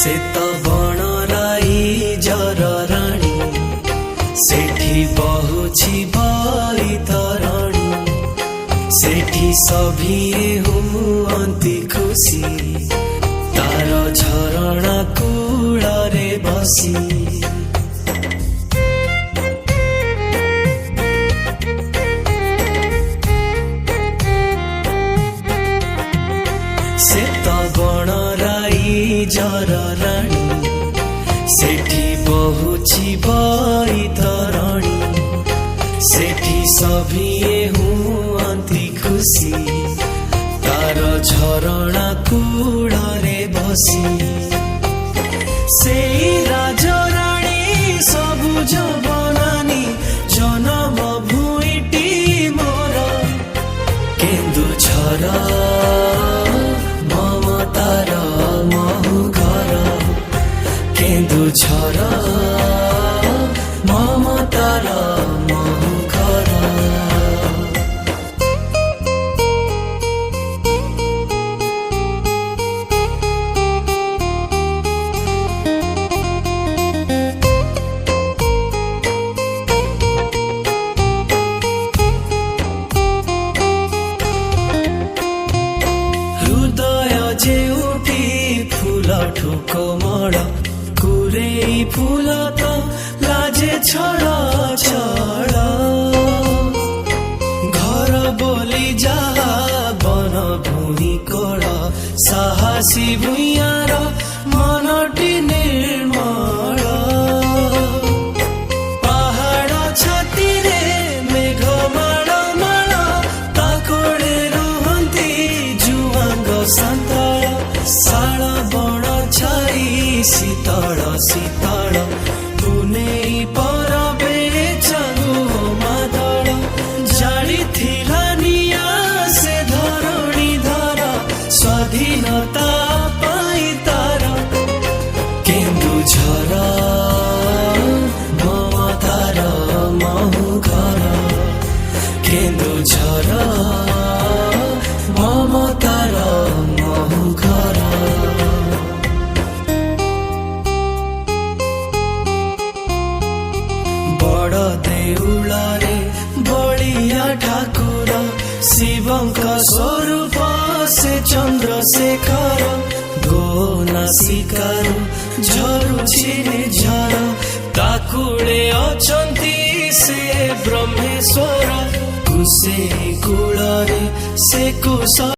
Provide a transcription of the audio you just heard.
सेत बणराई जरराणी सेठी बहुछि बैतरणी सेठी सभिए हुअन्ति खुशी तार झरणा कूଳରେ बसी सेत बणराई जरराणी सेठी बहुछि बैतरणी सेठी सभिए हुअन्ति खुशी तार झरणा कूଳରେ बसी सेई राजराणी सबुज बनानी जनम भुइटी मोर केन्दुझर ममतार महुघर केन्दुझर ममतार महुघर जेउटी फूल ठुकोमड़ कुरे फूल तो लाजे छड़ छड़ घर बोली जा बन भूमि कोड़ साहसी भुइयार मनटी निर्मल पहाड़ छाती रे मेघ माड़ माड़ ताकोड़े रुहंती जुआंग संत शाल बण छाई शीतल शीतल पुनेई परबे चांगु मादल जाली थिला निया से धरणी धर स्वाधीनता पाई तार केन्दुझर ममतार महुघर केन्दुझर ममतार महुघर बड़ देउଳରେ बलिया ठाकुर शिवंक स्वरूप से चंद्रशेखर गोना शिकारु झरुछि झर ताकुळे अछन्ति से ब्रह्मेश्वर कुसे कूଳରେ से कुश